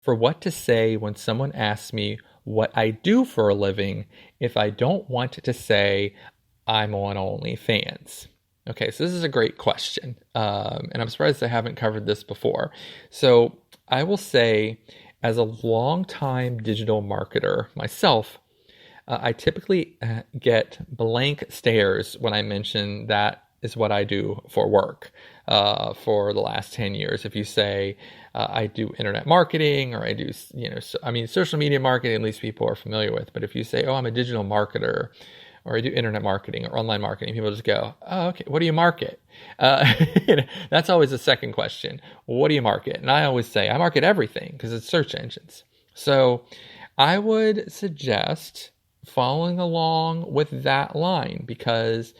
for what to say when someone asks me what I do for a living if I don't want to say I'm on OnlyFans. Okay, so this is a great question, and I'm surprised I haven't covered this before. So I will say, as a longtime digital marketer myself, I typically get blank stares when I mention that is what I do for work for the last 10 years. If you say I do internet marketing, or I do, social media marketing, at least people are familiar with. But if you say, oh, I'm a digital marketer, or I do internet marketing or online marketing, people just go, oh, okay, what do you market? That's always the second question. What do you market? And I always say, I market everything, because it's search engines. So I would suggest following along with that line, because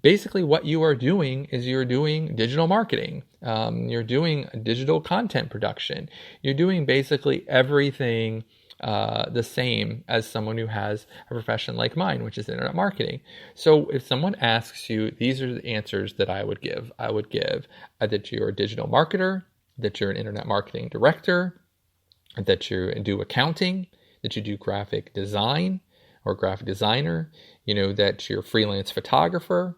basically what you are doing is you're doing digital marketing. You're doing digital content production. You're doing basically everything the same as someone who has a profession like mine, which is internet marketing. So if someone asks you, these are the answers that I would give. I would give that you're a digital marketer, that you're an internet marketing director, that you do accounting, that you do graphic design or graphic designer, that you're a freelance photographer,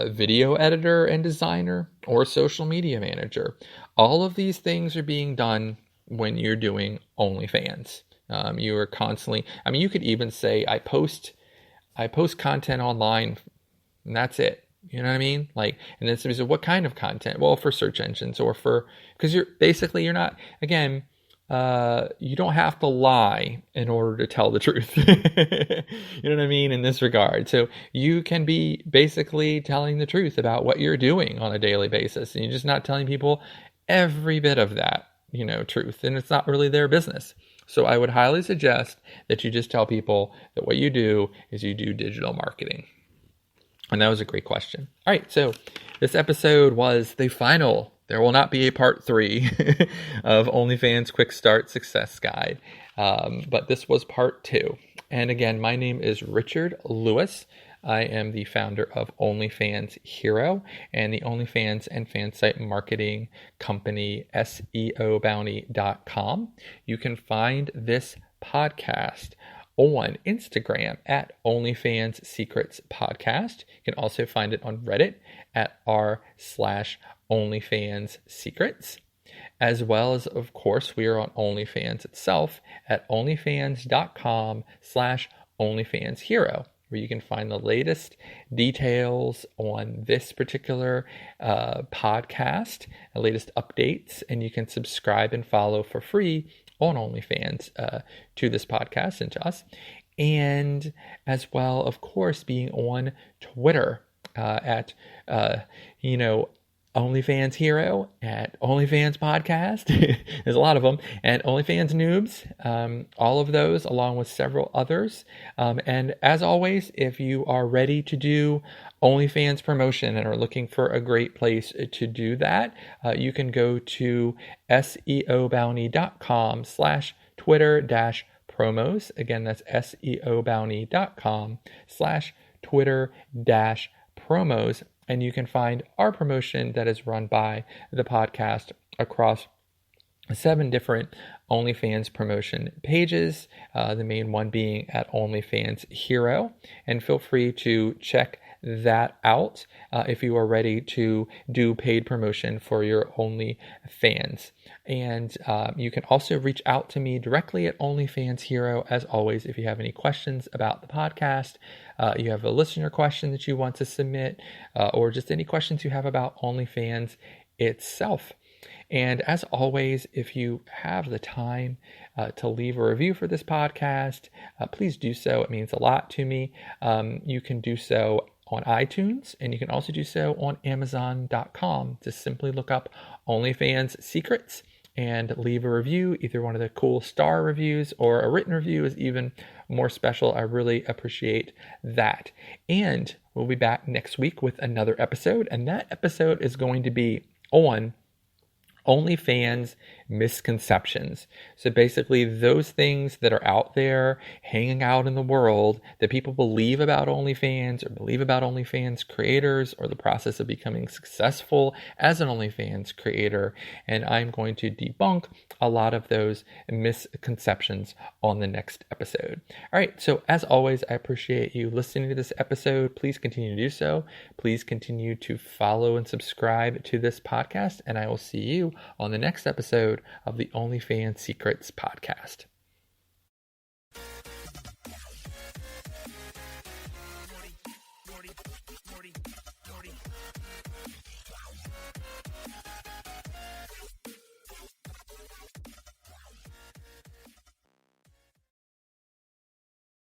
video editor and designer, or social media manager. All of these things are being done when you're doing OnlyFans. You are constantly, you could even say, I post content online, and that's it. You know what I mean? And then somebody said, what kind of content? Well, for search engines, or because you're not, again, you don't have to lie in order to tell the truth. You know what I mean? In this regard. So you can be basically telling the truth about what you're doing on a daily basis, and you're just not telling people every bit of that, truth. And it's not really their business. So I would highly suggest that you just tell people that what you do is you do digital marketing. And that was a great question. All right, so this episode was the final. There will not be a part 3 of OnlyFans Quick Start Success Guide, but this was part 2. And again, my name is Richard Lewis. I am the founder of OnlyFans Hero and the OnlyFans and fan site marketing company SEObounty.com. You can find this podcast on Instagram at OnlyFans Secrets Podcast. You can also find it on Reddit at r/OnlyFans Secrets. As well as, of course, we are on OnlyFans itself at onlyfans.com/OnlyFans Hero, where you can find the latest details on this particular podcast, the latest updates, and you can subscribe and follow for free on OnlyFans to this podcast and to us. And as well, of course, being on Twitter at, OnlyFans Hero, at OnlyFans Podcast. There's a lot of them. And OnlyFans Noobs. All of those, along with several others. And as always, if you are ready to do OnlyFans promotion and are looking for a great place to do that, you can go to SEObounty.com/Twitter-promos. Again, that's SEObounty.com/Twitter-promos. And you can find our promotion that is run by the podcast across 7 different OnlyFans promotion pages, the main one being at OnlyFans Hero. And feel free to check that out if you are ready to do paid promotion for your OnlyFans. And you can also reach out to me directly at OnlyFans Hero, as always, if you have any questions about the podcast, you have a listener question that you want to submit, or just any questions you have about OnlyFans itself. And as always, if you have the time to leave a review for this podcast, please do so. It means a lot to me. You can do so on iTunes, and you can also do so on Amazon.com. Just simply look up OnlyFans Secrets and leave a review. Either one of the cool star reviews or a written review is even more special. I really appreciate that. And we'll be back next week with another episode, and that episode is going to be on OnlyFans misconceptions. So basically, those things that are out there hanging out in the world that people believe about OnlyFans or believe about OnlyFans creators or the process of becoming successful as an OnlyFans creator. And I'm going to debunk a lot of those misconceptions on the next episode. All right, so as always, I appreciate you listening to this episode. Please continue to do so. Please continue to follow and subscribe to this podcast, and I will see you on the next episode of the OnlyFans Secrets podcast.